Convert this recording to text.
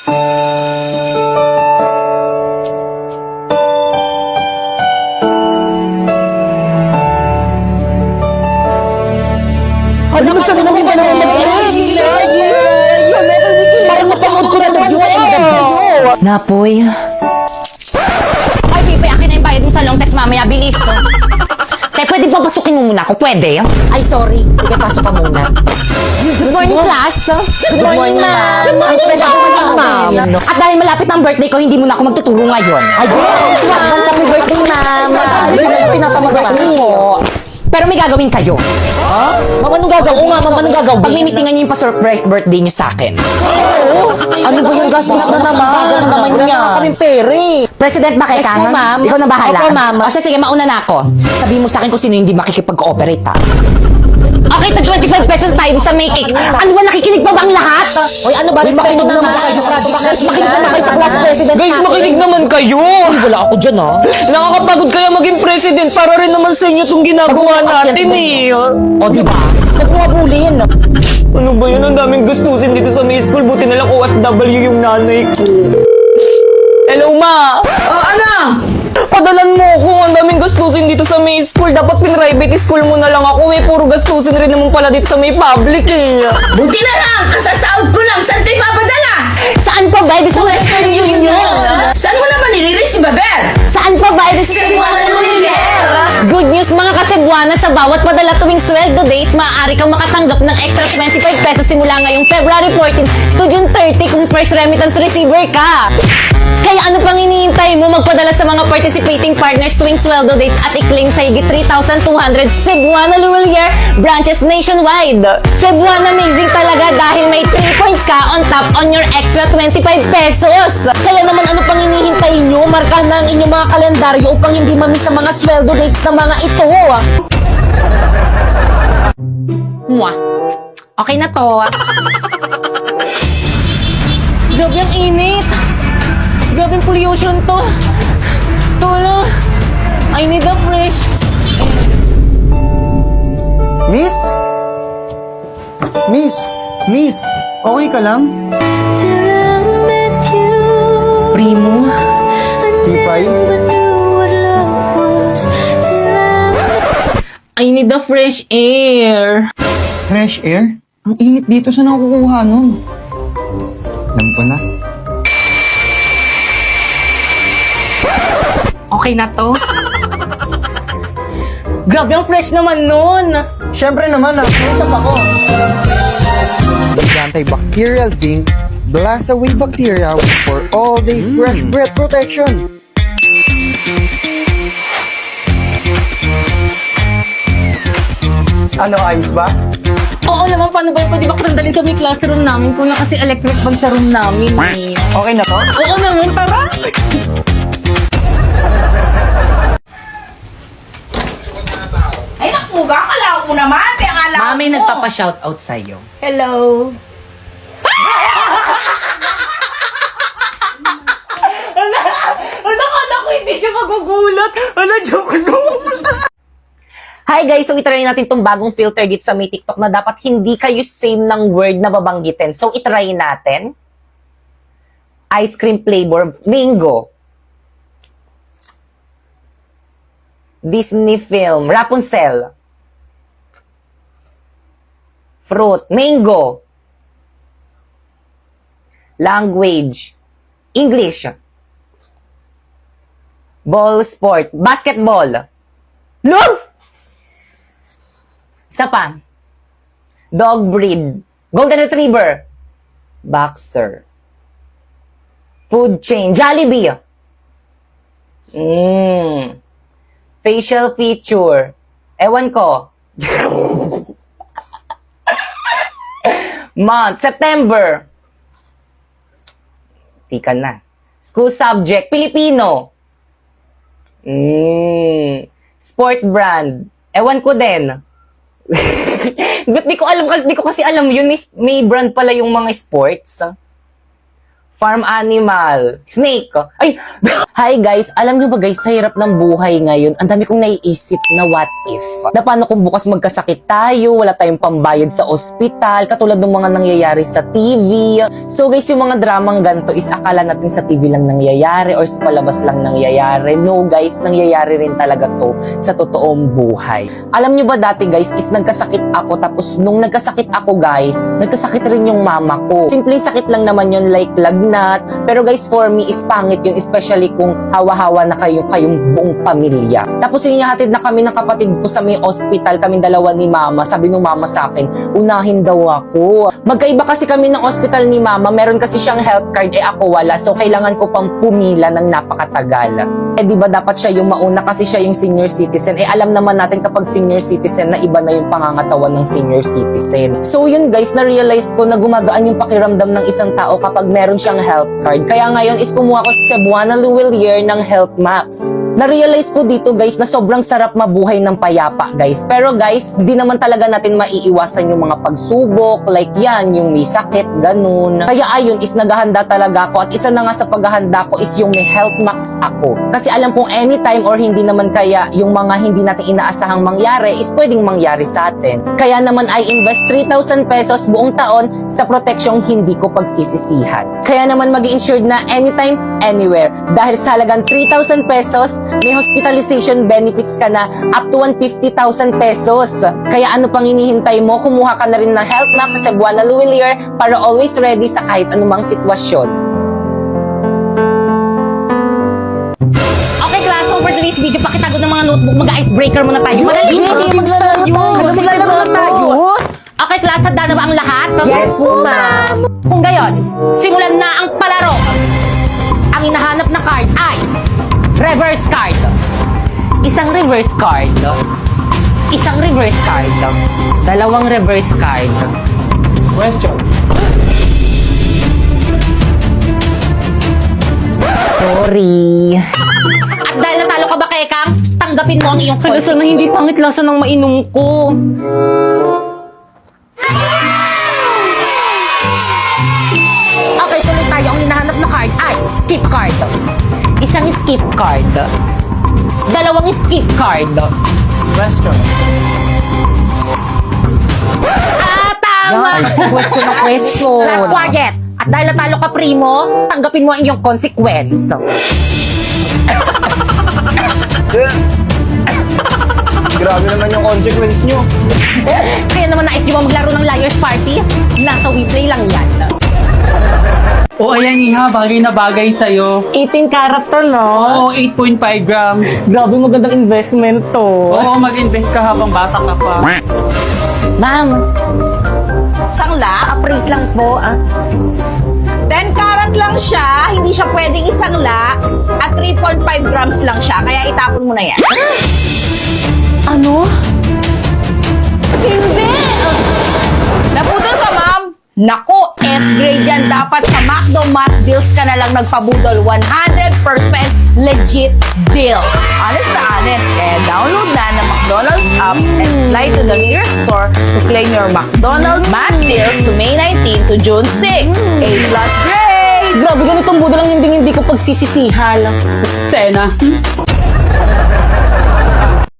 Ano mo sabi naman ba naman parang mapanood ko na yun. Napoy. Ay, Pipe, akin na yung bayad mo sa long text mamaya. Bilis to. Kaya pwede ba pasukin mo muna ako? Pwede? Ay, sorry. Sige, pasok ka muna. Good morning, class. Good morning, ma'am. Ay, pwede ako ma'am. At dahil malapit ang birthday ko, hindi mo na ako magtuturo ngayon. Ay, advance happy birthday, ma'am. Pinapamag-birthday mo. Pero may gagawin kayo. Ha? Ma'am, anong gagawin? Oo nga, ma'am, anong gagawin? Pagmimitingan niyo yung pa-surprise birthday niyo sa akin. Ano ba yung gastos na naman? Naman niya. Kaming pere. President ba kay Yes, Kanan? ma'am. Ikaw na bahala. Opo, ma'am. O siya, sige, mauna na ako. Sabihin mo sa akin kung sino hindi makikipag-cooperate, ha? Okay, tag 25 pesos tayo sa may cake. Ano ba, nakikinig pa ba ang lahat? Hoy, ano ba? Respeto naman kayo. Guys, makinig naman kayo sa class president Guys, makinig naman kayo! Wala ako dyan, ha? Nakakapagod kaya maging president para rin naman sa inyo itong ginagawa natin eh. O, diba? Huwag mo abulin. Ano ba yun? Ang daming gustusin dito sa may school. Buti na lang OFW yung nanay ko. Hello, ma! Oh, ano? Padalan mo ako. Ang daming gastusin dito sa may school. Dapat pin-private school mo na lang ako eh. Puro gastusin rin naman pala dito sa may public eh. Buti na lang, kasasahod ko lang. Saan tayo papadala? Saan pa ba? Sa Western Union. Saan mo naman nililis si Baber? Saan pa ba? Sa Cebuana Good news mga kasebuana, sa bawat padala tuwing sweldo dates, maaari kang makatanggap ng extra 25 pesos simula ngayong February 14 to June 30 kung first remittance receiver ka. Kaya ano pang iniintay mo? Magpadala sa mga participating partners tuwing sweldo dates at i-claim sa higit 3,200 Cebuana Luwalier branches nationwide. Cebuana amazing talaga dahil may 3 points ka on top on your extra 25 pesos. Kaya naman ano pang hinihintay nyo? Marka na ang inyong mga kalendaryo upang hindi mamiss sa mga sweldo dates ng mga ito. Mwah. Okay na to. Grabe ang init. Grabe ang pollution to. Tulong. I need a fresh. Miss? Miss? Miss? Okay ka lang? Primo. Tipay? I need a fresh air. Fresh air? Ang init dito, saan ako kukuha nun? Alam ko na. Okay na to. Grabe ang fresh naman nun. Siyempre naman, nag-usap ako. With antibacterial zinc, blast away bacteria for all-day fresh breath protection. Ano, ayos ba? Oo naman, paano ba yung pwede ba katandalin sa may classroom namin kung na kasi electric fan sa room namin eh. Okay na to? Oo naman, tara. Ay, naku ba? Akala ko naman. Kaya akala ko. Mami, nagpapa-shoutout sa'yo. Hello. Anak ko, hindi siya magugulat. Joke lang. Hi guys! So, itry natin itong bagong filter dito sa may TikTok na dapat hindi kayo same ng word na babanggitin. So, itry natin. Ice cream flavor, mango. Disney film, Rapunzel. Fruit, mango. Language, English. Ball sport, basketball. Look! Isa pa. Dog breed. Golden Retriever. Boxer. Food chain. Jollibee. Facial feature. Ewan ko. Month. September. Tika na. School subject. Filipino. Sport brand. Ewan ko din. But di ko kasi alam yun, may brand pala yung mga sports. Farm animal. Snake. Ay! Hi guys, alam niyo ba guys, sa hirap ng buhay ngayon, ang dami kong naiisip na what if. Na paano kung bukas magkasakit tayo, wala tayong pambayad sa ospital, katulad ng mga nangyayari sa TV. So guys, yung mga dramang ganito is akala natin sa TV lang nangyayari or sa palabas lang nangyayari. No guys, nangyayari rin talaga to sa totoong buhay. Alam niyo ba dati guys, is nagkasakit ako, tapos nung nagkasakit ako guys, nagkasakit rin yung mama ko. Simpleng sakit lang naman yun, like lagnat. Pero guys, for me is pangit yun, especially kung hawa-hawa na kayong buong pamilya. Tapos yung ihahatid na kami ng kapatid ko sa may hospital, kaming dalawa ni mama. Sabi nung mama sa akin, unahin daw ako. Magkaiba kasi kami ng hospital ni mama, meron kasi siyang health card, ako wala. So kailangan ko pang pumila ng napakatagal. Di ba dapat siya yung mauna kasi siya yung senior citizen. Alam naman natin kapag senior citizen na iba na yung pangangatawan ng senior citizen. So yun guys, na-realize ko na gumagaan yung pakiramdam ng isang tao kapag meron siyang health card. Kaya ngayon is kumuha ko sa Cebuana Luwilier ng Health Max. Na-realize ko dito guys na sobrang sarap mabuhay ng payapa guys. Pero guys, di naman talaga natin maiiwasan yung mga pagsubok, like yan, yung may sakit, ganun. Kaya ayun is naghahanda talaga ako, at isa na nga sa paghahanda ko is yung may Health Max ako. Kasi alam kong anytime or hindi naman kaya yung mga hindi natin inaasahang mangyari is pwedeng mangyari sa atin. Kaya naman I invest 3,000 pesos buong taon sa proteksyong hindi ko pagsisisihan. Kaya naman mag-i-insured na anytime, anywhere. Dahil sa halagang 3,000 pesos, may hospitalization benefits ka na up to 150,000 pesos. Kaya ano pang hinihintay mo? Kumuha ka na rin ng Health Max sa Cebuana Luwilier para always ready sa kahit anumang sitwasyon. Okay class, so for today's video, pakitago ng mga notebook, mag-icebreaker muna tayo. Madali! Maglalaro tayo! Okay class, handa na ba ang lahat? Yes po, ma'am! Kung gayon, simulan na ang palaro. Ang hinahanap na card ay reverse card. Isang reverse card. Isang reverse card. Dalawang reverse card. Question. Sorry. At dahil natalo ka ba, Kekang, tanggapin mo ang iyong Hala, sana hindi pangit lasa ng mainom ko. Okay, tuloy tayo. Ang hinahanap na card ay skip card. Isang skip card. Dalawang skip card. Question. Tama! Question na question. Last quiet. At dahil natalo ka, Primo, tanggapin mo ang iyong consequence. Grabe naman yung consequence nyo. Kaya naman nais nyo ba maglaro ng Liar's Party? Nasa WePlay lang yan. O ayan Iha, bagay na bagay sa'yo. 18 karat to, no? Oo, 8.5 grams. Grabe, magandang investment to. Oo, mag-invest ka habang bata ka pa. Ma'am, Sangla? appraise lang po, 10 karat lang siya, hindi siya pwedeng isangla, at 3.5 grams lang siya, kaya itapon mo na yan. Ano? Napudol ka, ma'am? Nako, F-grade yan. Dapat sa McDo Math Deals ka na lang nagpabudol. 100% legit deal. Honest na honest. Download na ng McDonald's apps and fly to the nearest store to claim your McDonald's Math Deals to May 19 to June 6. A+ grade! Grabe, ganitong budol lang hindi ko pagsisisihan. Sena.